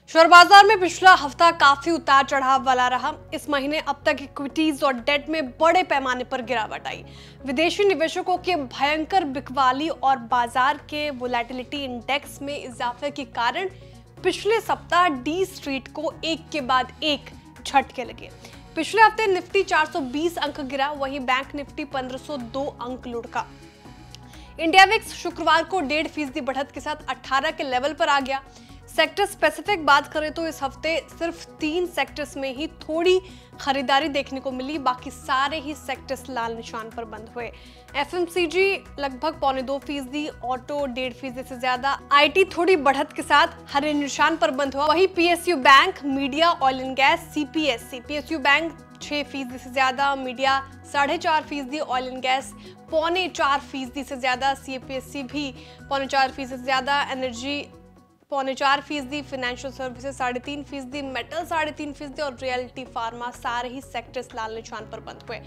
Share बाजार में पिछला हफ्ता काफी उतार चढ़ाव वाला रहा। इस महीने अब तक इक्विटीज और डेट में बड़े पैमाने पर गिरावट आई। विदेशी निवेशकों के भयंकर बिकवाली और बाजार के वोलेटिलिटी इंडेक्स में इजाफे के कारण पिछले सप्ताह डी स्ट्रीट को एक के बाद एक झटके लगे। पिछले हफ्ते निफ्टी 420 अंक गिरा, वहीं बैंक निफ्टी 1502 अंक लुढ़का। इंडिया विक्स शुक्रवार को 1.5% बढ़त के साथ 18 के लेवल पर आ गया। सेक्टर स्पेसिफिक बात करें तो इस हफ्ते सिर्फ 3 सेक्टर्स में ही थोड़ी खरीदारी देखने को मिली, बाकी सारे ही सेक्टर्स लाल निशान पर बंद हुए। एफएमसीजी लगभग 0.25%, ऑटो 1.5% से ज्यादा, आईटी थोड़ी बढ़त के साथ हरे निशान पर बंद हुआ। वहीं PSU bank, media, oil and gas, CPSC, PSU bank 6% से ज्यादा, मीडिया 4.5%, ऑयल एंड गैस 4.25% से ज्यादा, सीपीएससी भी 4.25% से ज्यादा, एनर्जी 4.25%, फाइनेंशियल सर्विसेज 3.5%, मेटल 3.5% और रियल्टी फार्मा सारे ही सेक्टर्स लाल निशान पर बंद हुए।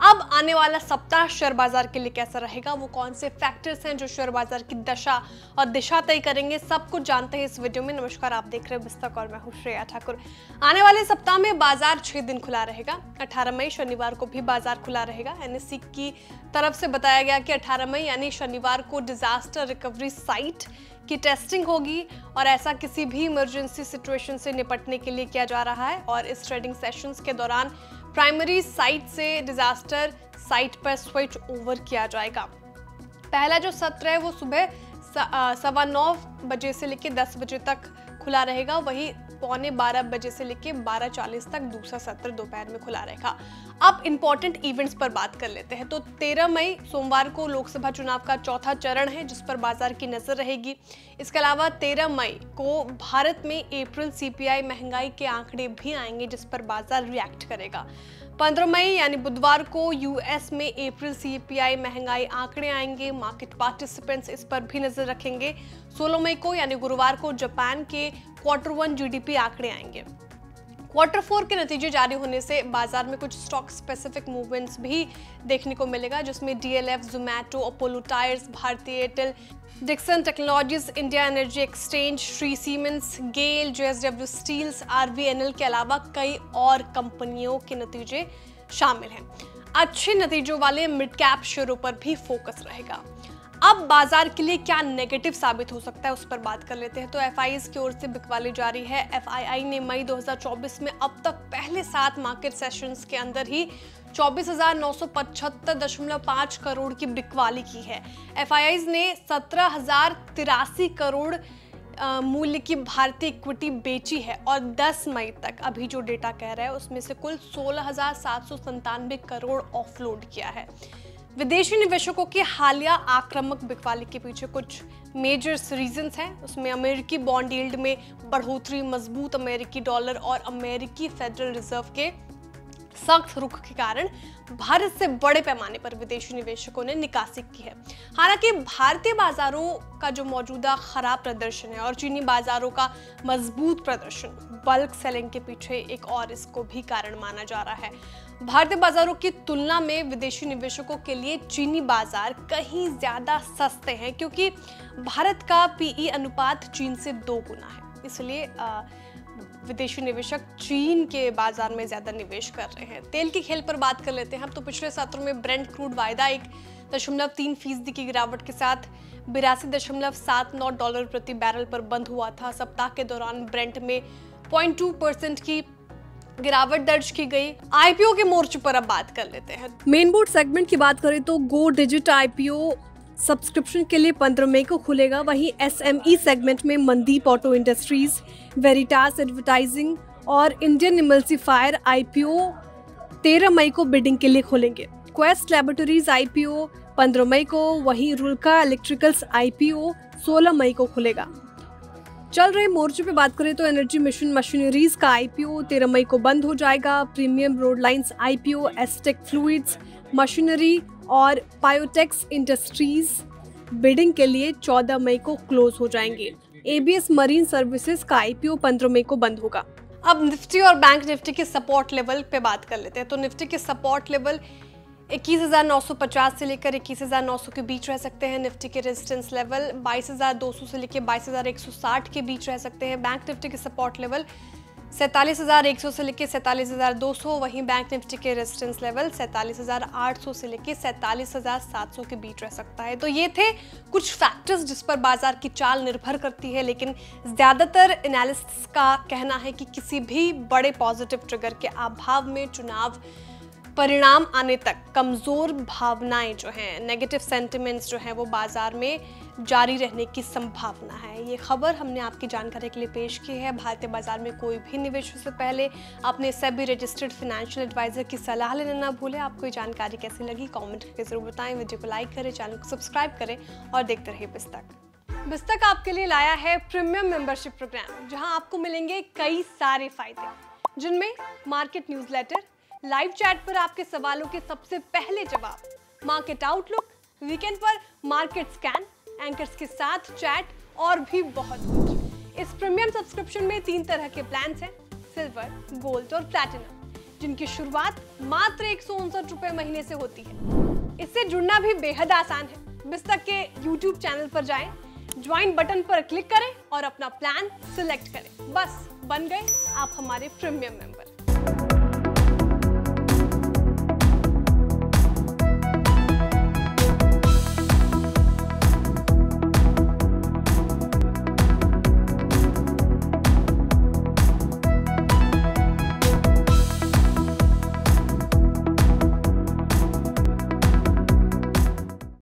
अब आने वाला सप्ताह शेयर बाजार के लिए कैसा रहेगा, वो कौन से फैक्टर्स हैं जो शेयर बाजार की दशा और दिशा तय करेंगे, सब कुछ जानते हैं इस वीडियो में। नमस्कार, आप देख रहे हैं बिस्तक और मैं हूं श्रेया ठाकुर। आने वाले सप्ताह में बाजार 6 दिन खुला रहेगा। 18 मई शनिवार को भी बाजार खुला रहेगा। एनएससी की तरफ से बताया गया कि 18 मई यानी शनिवार को डिजास्टर रिकवरी साइट की टेस्टिंग होगी और ऐसा किसी भी इमरजेंसी सिचुएशन से निपटने के लिए किया जा रहा है। और इस ट्रेडिंग सेशंस के दौरान प्राइमरी साइट से डिजास्टर साइट पर स्विच ओवर किया जाएगा। पहला जो सत्र है वो सुबह 9:15 बजे से लेकर 10 बजे तक खुला रहेगा। वही 11:15 बजे से लेकर 12:40 तक दूसरा सत्र दोपहर में खुला रहेगा। अब इंपॉर्टेंट इवेंट्स पर बात कर लेते हैं। तो 13 मई सोमवार को लोकसभा चुनाव का चौथा चरण है, जिस पर बाजार की नजर रहेगी। इसके अलावा 13 मई को भारत में अप्रैल सीपीआई महंगाई के आंकड़े भी आएंगे, जिस पर बाजार रिएक्ट करेगा। 15 मई यानी बुधवार को यूएस में अप्रैल सीपीआई महंगाई आंकड़े आएंगे। मार्केट पार्टिसिपेंट्स इस पर भी नजर रखेंगे। 16 मई को यानी गुरुवार को जापान के Q1 जीडीपी आंकड़े आएंगे। Q4 के नतीजे जारी होने से बाजार में कुछ स्टॉक स्पेसिफिक मूवमेंट्स भी देखने को मिलेगा, जिसमें डीएलएफ, जोमैटो, अपोलो टायर्स, भारती एयरटेल, डिक्सन टेक्नोलॉजीज, इंडिया एनर्जी एक्सचेंज, श्री सीमेंस, गेल, जेएसडब्ल्यू स्टील्स, आरवीएनएल के अलावा कई और कंपनियों के नतीजे शामिल हैं। अच्छे नतीजों वाले मिड कैप शेयरों पर भी फोकस रहेगा। अब बाजार के लिए क्या नेगेटिव साबित हो सकता है, उस पर बात कर लेते हैं। तो एफआईआईज की ओर से बिकवाली जारी है। एफआईआई ने मई 2024 में अब तक पहले 7 मार्केट सेशंस के अंदर ही 24,975.5 करोड़ की बिकवाली की है। एफआईआईज ने 17,083 करोड़ मूल्य की भारतीय इक्विटी बेची है और 10 मई तक अभी जो डेटा कह रहा है उसमें से कुल 16,797 करोड़ ऑफलोड किया है। विदेशी निवेशकों की हालिया आक्रामक बिकवाली के पीछे कुछ मेजर रीजंस हैं। उसमें अमेरिकी बॉन्ड यील्ड में बढ़ोतरी, मजबूत अमेरिकी डॉलर और अमेरिकी फेडरल रिजर्व के सख्त रुख के कारण भारत से बड़े पैमाने पर विदेशी निवेशकों ने निकासी की है। हालांकि भारतीय बाजारों का जो मौजूदा खराब प्रदर्शन है और चीनी बाजारों का मजबूत प्रदर्शन बल्क सेलिंग के पीछे एक और इसको भी कारण माना जा रहा है। भारतीय बाजारों की तुलना में विदेशी निवेशकों के लिए चीनी बाजार कहीं ज्यादा सस्ते हैं, क्योंकि भारत का पीई अनुपात चीन से 2 गुना है। इसलिए विदेशी निवेशक चीन के बाजार में ज्यादा निवेश कर रहे हैं। तेल की खेल पर बात कर लेते हैं। तो पिछले सत्र में ब्रेंट क्रूड वायदा 1.3% की गिरावट के साथ $82.79 प्रति बैरल पर बंद हुआ था। सप्ताह के दौरान ब्रेंट में 0.2% की गिरावट दर्ज की गई। आईपीओ के मोर्चे पर अब बात कर लेते हैं। मेन बोर्ड सेगमेंट की बात करें तो गो डिजिट आईपीओ सब्सक्रिप्शन के लिए 15 मई को खुलेगा। वहीं एसएमई सेगमेंट में Mandeep auto industries, Veritas advertising और इंडियन इमल्सिफायर आईपीओ 13 मई को बिडिंग के लिए खुलेंगे। क्वेस्ट लैबोरेटरीज आईपीओ 15 मई को, वहीं रुल्का इलेक्ट्रिकल्स आईपीओ 16 मई को खुलेगा। चल रहे मोर्चे पे बात करें तो एनर्जी मिशन मशीनरीज का आईपीओ 13 मई को बंद हो जाएगा। Premium road lines IPO, asterisk fluids machinery और बायोटेक्स इंडस्ट्रीज बिडिंग के लिए 14 मई को क्लोज हो जाएंगे। एबीएस मरीन सर्विसेज का आईपीओ 15 मई को बंद होगा। अब निफ्टी और बैंक निफ्टी के सपोर्ट लेवल पे बात कर लेते हैं। तो निफ्टी के सपोर्ट लेवल 21,950 से लेकर 21,900 के बीच रह सकते हैं निफ्टी के रेजिस्टेंस लेवल। 22,200 से लेकर 22,160 के बीच रह सकते हैं बैंक निफ्टी के सपोर्ट लेवल। 47,100 से लेकर 47,200, वहीं बैंक निफ्टी के रेजिस्टेंस लेवल 47,800 से लेकर 47,700 के बीच रह सकता है। तो ये थे कुछ फैक्टर्स जिस पर बाजार की चाल निर्भर करती है, लेकिन ज़्यादातर एनालिस्ट्स का कहना है कि किसी भी बड़े पॉजिटिव ट्रिगर के अभाव में चुनाव परिणाम आने तक कमज़ोर भावनाएं जो हैं, नेगेटिव सेंटिमेंट्स जो हैं, वो बाजार में जारी रहने की संभावना है। ये खबर हमने आपकी जानकारी के लिए पेश की है। भारतीय बाजार में कोई भी निवेश से पहले अपने सेबी रजिस्टर्ड फाइनेंशियल एडवाइजर की सलाह लेना ना भूलें। आपको ये जानकारी कैसी लगी कमेंट करके जरूर बताएं। वीडियो को लाइक करें, चैनल को सब्सक्राइब करें और देखते रहिए बिस्तक। बिस्तक आपके लिए लाया है प्रीमियम मेंबरशिप प्रोग्राम, जहां आपको मिलेंगे कई सारे फायदे, जिनमें मार्केट न्यूज़लेटर, लाइव चैट पर आपके सवालों के सबसे पहले जवाब, मार्केट आउटलुक, वीकेंड पर मार्केट स्कैन, एंकर्स के साथ चैट और भी बहुत कुछ। इस प्रीमियम सब्सक्रिप्शन में 3 तरह के प्लान्स हैं, सिल्वर, गोल्ड और प्लैटिनम, जिनकी शुरुआत मात्र 159 रुपए महीने से होती है। इससे जुड़ना भी बेहद आसान है। बिस्तक के YouTube चैनल पर जाएं, ज्वाइन बटन पर क्लिक करें और अपना प्लान सिलेक्ट करें। बस बन गए आप हमारे प्रीमियम मेंबर।